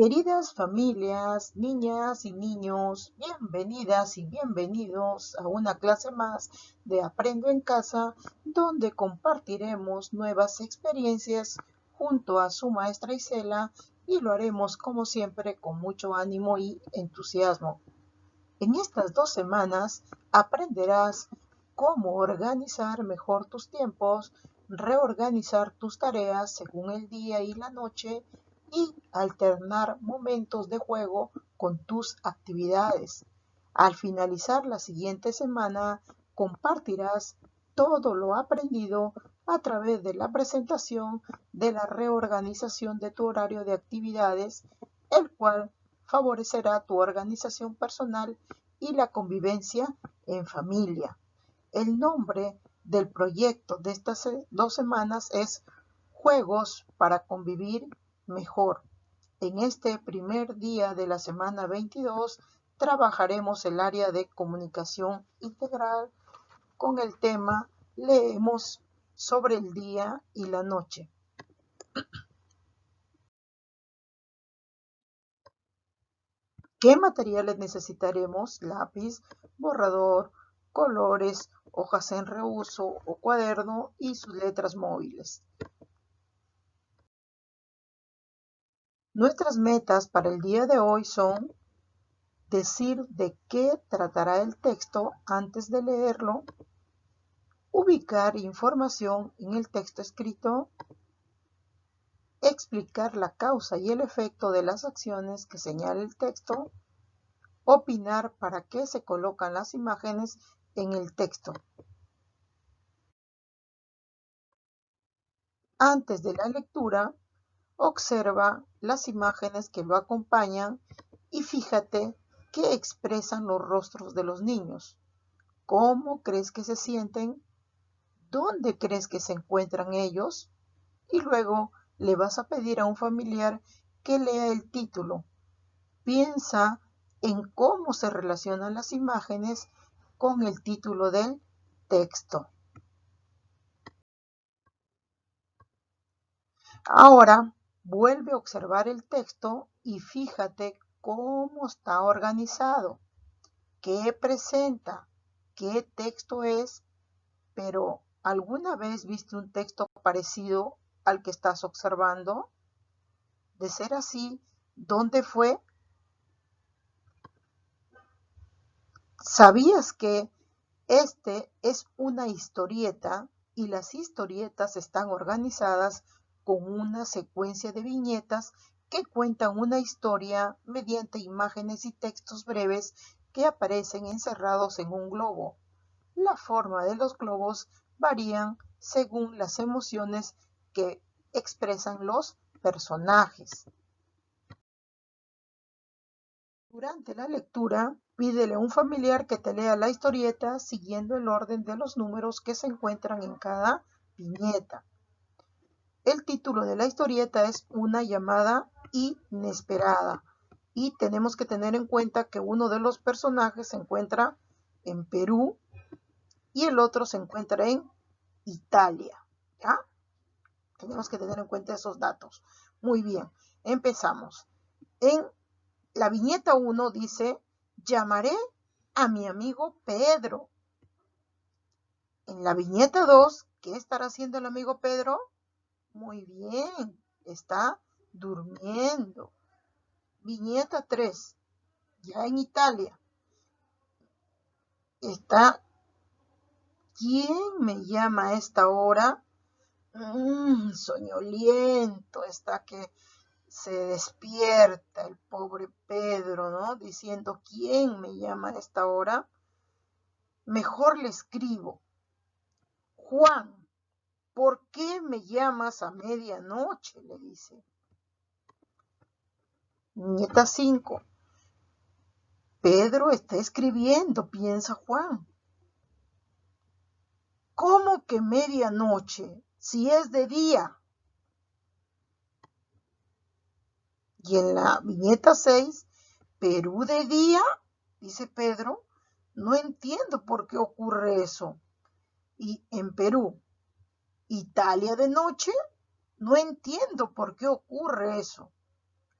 Queridas familias, niñas y niños, bienvenidas y bienvenidos a una clase más de Aprendo en Casa, donde compartiremos nuevas experiencias junto a su maestra Isela y lo haremos como siempre con mucho ánimo y entusiasmo. En estas 2 semanas aprenderás cómo organizar mejor tus tiempos, reorganizar tus tareas según el día y la noche y alternar momentos de juego con tus actividades. Al finalizar la siguiente semana, compartirás todo lo aprendido a través de la presentación de la reorganización de tu horario de actividades, el cual favorecerá tu organización personal y la convivencia en familia. El nombre del proyecto de estas 2 semanas es Juegos para convivir mejor. En este primer día de la semana 22 trabajaremos el área de comunicación integral con el tema Leemos sobre el día y la noche. ¿Qué materiales necesitaremos? Lápiz, borrador, colores, hojas en reuso o cuaderno y sus letras móviles. Nuestras metas para el día de hoy son decir de qué tratará el texto antes de leerlo, ubicar información en el texto escrito, explicar la causa y el efecto de las acciones que señala el texto, opinar para qué se colocan las imágenes en el texto. Antes de la lectura, observa las imágenes que lo acompañan y fíjate qué expresan los rostros de los niños. ¿Cómo crees que se sienten? ¿Dónde crees que se encuentran ellos? Y luego le vas a pedir a un familiar que lea el título. Piensa en cómo se relacionan las imágenes con el título del texto. Ahora vuelve a observar el texto y fíjate cómo está organizado, qué presenta, qué texto es, pero ¿alguna vez viste un texto parecido al que estás observando? De ser así, ¿dónde fue? ¿Sabías que este es una historieta y las historietas están organizadas con una secuencia de viñetas que cuentan una historia mediante imágenes y textos breves que aparecen encerrados en un globo? La forma de los globos varían según las emociones que expresan los personajes. Durante la lectura, pídele a un familiar que te lea la historieta siguiendo el orden de los números que se encuentran en cada viñeta. El título de la historieta es Una llamada inesperada y tenemos que tener en cuenta que uno de los personajes se encuentra en Perú y el otro se encuentra en Italia. ¿Ya? Tenemos que tener en cuenta esos datos. Muy bien, empezamos. En la viñeta 1 dice, llamaré a mi amigo Pedro. En la viñeta 2, ¿qué estará haciendo el amigo Pedro? Muy bien, está durmiendo. Viñeta 3, ya en Italia. Está, ¿quién me llama a esta hora? Soñoliento, está que se despierta el pobre Pedro, ¿no? Diciendo, ¿quién me llama a esta hora? Mejor le escribo. Juan, ¿por qué me llamas a medianoche? Le dice. Nieta 5. Pedro está escribiendo, piensa Juan. ¿Cómo que medianoche? Si es de día. Y en la viñeta 6, Perú de día, dice Pedro, no entiendo por qué ocurre eso. Y en Perú, Italia de noche, no entiendo por qué ocurre eso.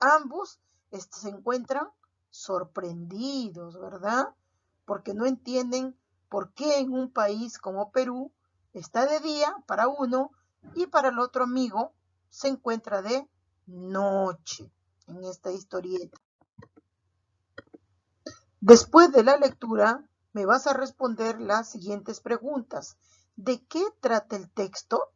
Ambos se encuentran sorprendidos, ¿verdad? Porque no entienden por qué en un país como Perú está de día para uno y para el otro amigo se encuentra de noche en esta historieta. Después de la lectura, me vas a responder las siguientes preguntas. ¿De qué trata el texto?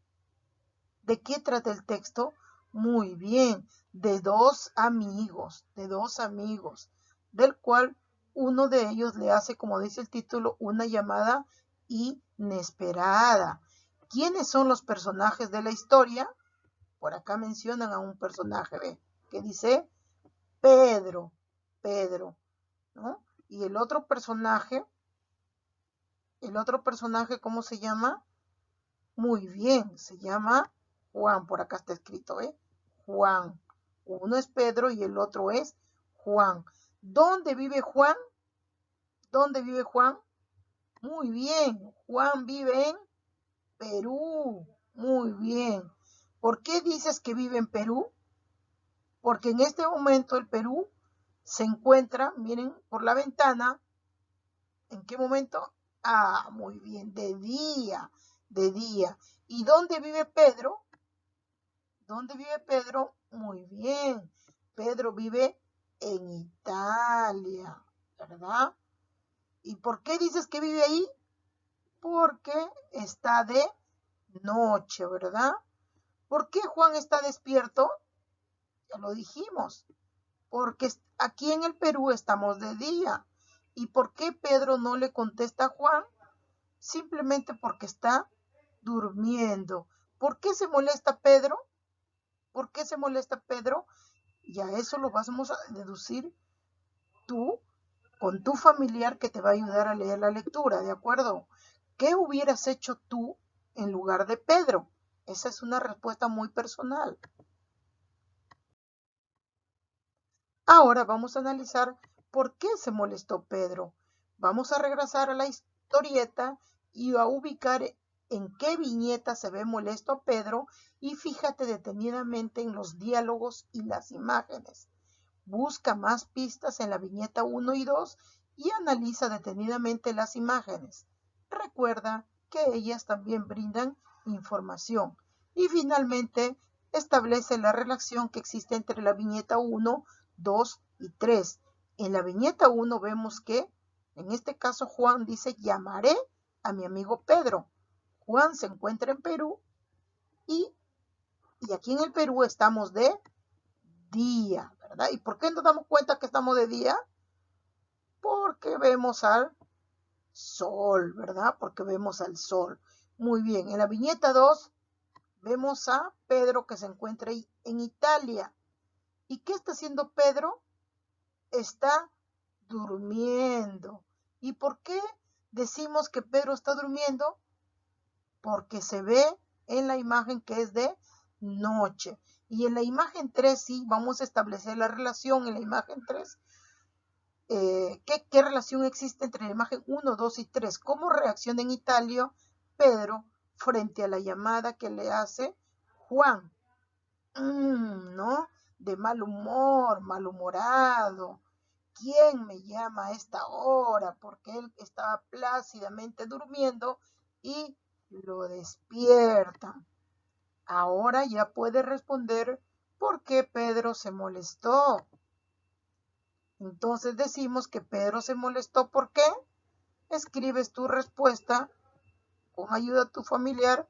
¿De qué trata el texto? Muy bien, de dos amigos, del cual uno de ellos le hace, como dice el título, una llamada inesperada. ¿Quiénes son los personajes de la historia? Por acá mencionan a un personaje, ¿ve? Que dice Pedro, ¿no? Y el otro personaje, ¿cómo se llama? Muy bien, se llama Juan, por acá está escrito, ¿eh? Juan. Uno es Pedro y el otro es Juan. ¿Dónde vive Juan? ¿Dónde vive Juan? Muy bien, Juan vive en Perú. Muy bien. ¿Por qué dices que vive en Perú? Porque en este momento el Perú se encuentra, miren, por la ventana. ¿En qué momento? Ah, muy bien, de día, de día. ¿Y dónde vive Pedro? ¿Dónde vive Pedro? Muy bien. Pedro vive en Italia, ¿verdad? ¿Y por qué dices que vive ahí? Porque está de noche, ¿verdad? ¿Por qué Juan está despierto? Ya lo dijimos. Porque aquí en el Perú estamos de día. ¿Y por qué Pedro no le contesta a Juan? Simplemente porque está durmiendo. ¿Por qué se molesta Pedro? ¿Por qué se molesta Pedro? Y a eso lo vamos a deducir tú con tu familiar que te va a ayudar a leer la lectura, ¿de acuerdo? ¿Qué hubieras hecho tú en lugar de Pedro? Esa es una respuesta muy personal. Ahora vamos a analizar por qué se molestó Pedro. Vamos a regresar a la historieta y a ubicar en qué viñeta se ve molesto a Pedro y fíjate detenidamente en los diálogos y las imágenes. Busca más pistas en la viñeta 1 y 2 y analiza detenidamente las imágenes. Recuerda que ellas también brindan información. Y finalmente, establece la relación que existe entre la viñeta 1, 2 y 3. En la viñeta 1 vemos que, en este caso, Juan dice, llamaré a mi amigo Pedro. Juan se encuentra en Perú y aquí en el Perú estamos de día, ¿verdad? ¿Y por qué nos damos cuenta que estamos de día? Porque vemos al sol, ¿verdad? Porque vemos al sol. Muy bien, en la viñeta 2 vemos a Pedro que se encuentra en Italia. ¿Y qué está haciendo Pedro? Está durmiendo. ¿Y por qué decimos que Pedro está durmiendo? Porque se ve en la imagen que es de noche. Y en la imagen 3 sí, vamos a establecer la relación en la imagen 3. ¿Qué relación existe entre la imagen 1, 2 y 3? ¿Cómo reacciona en Italia Pedro frente a la llamada que le hace Juan? ¿No? De mal humor, malhumorado. ¿Quién me llama a esta hora? Porque él estaba plácidamente durmiendo y lo despiertan. Ahora ya puede responder por qué Pedro se molestó. Entonces decimos que Pedro se molestó. ¿Por qué? Escribes tu respuesta con ayuda de tu familiar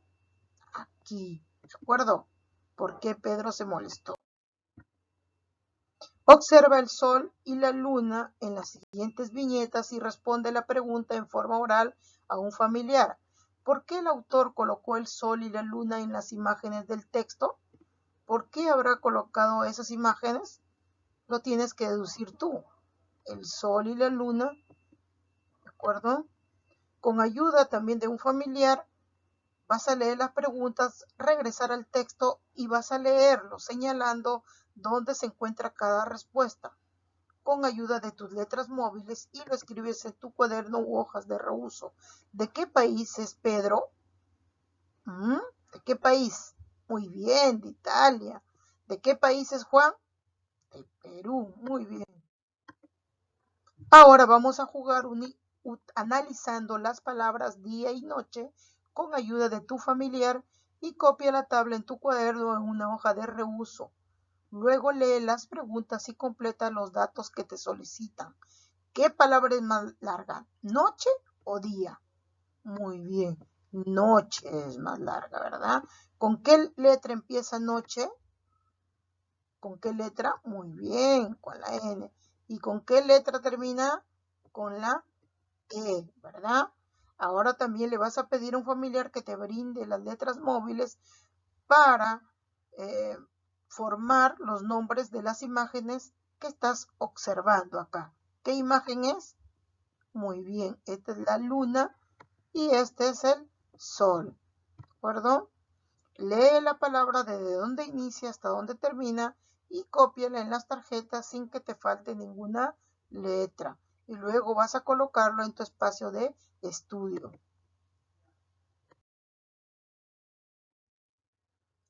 aquí. ¿De acuerdo? ¿Por qué Pedro se molestó? Observa el sol y la luna en las siguientes viñetas y responde la pregunta en forma oral a un familiar. ¿Por qué el autor colocó el sol y la luna en las imágenes del texto? ¿Por qué habrá colocado esas imágenes? Lo tienes que deducir tú. El sol y la luna, ¿de acuerdo? Con ayuda también de un familiar, vas a leer las preguntas, regresar al texto y vas a leerlo, señalando dónde se encuentra cada respuesta. Con ayuda de tus letras móviles y lo escribes en tu cuaderno u hojas de reuso. ¿De qué país es Pedro? ¿De qué país? Muy bien, de Italia. ¿De qué país es Juan? de Perú. Muy bien. Ahora vamos a jugar analizando las palabras día y noche con ayuda de tu familiar y copia la tabla en tu cuaderno en una hoja de reuso. Luego lee las preguntas y completa los datos que te solicitan. ¿Qué palabra es más larga? ¿Noche o día? Muy bien. Noche es más larga, ¿verdad? ¿Con qué letra empieza noche? ¿Con qué letra? Muy bien, con la N. ¿Y con qué letra termina? Con la E, ¿verdad? Ahora también le vas a pedir a un familiar que te brinde las letras móviles para formar los nombres de las imágenes que estás observando acá. ¿Qué imagen es? Muy bien, esta es la luna y este es el sol, ¿de acuerdo? Lee la palabra desde donde inicia hasta donde termina y cópiala en las tarjetas sin que te falte ninguna letra. Y luego vas a colocarlo en tu espacio de estudio.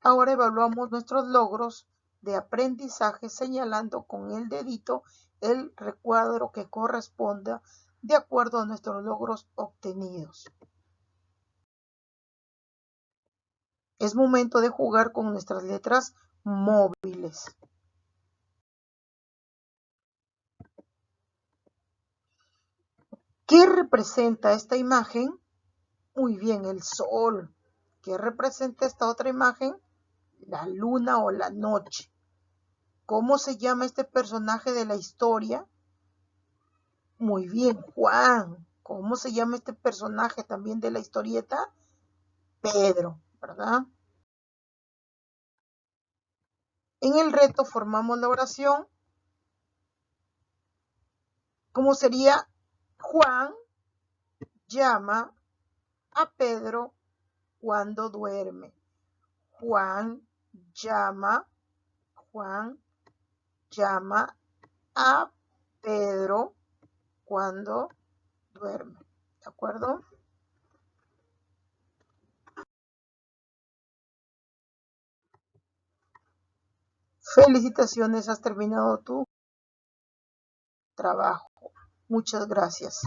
Ahora evaluamos nuestros logros de aprendizaje señalando con el dedito el recuadro que corresponda de acuerdo a nuestros logros obtenidos. Es momento de jugar con nuestras letras móviles. ¿Qué representa esta imagen? Muy bien, el sol. ¿Qué representa esta otra imagen? La luna o la noche. ¿Cómo se llama este personaje de la historia? Muy bien, Juan. ¿Cómo se llama este personaje también de la historieta? Pedro, ¿verdad? En el reto formamos la oración. ¿Cómo sería? Juan llama a Pedro cuando duerme. Juan llama a Pedro cuando duerme. ¿De acuerdo? Felicitaciones, has terminado tu trabajo. Muchas gracias.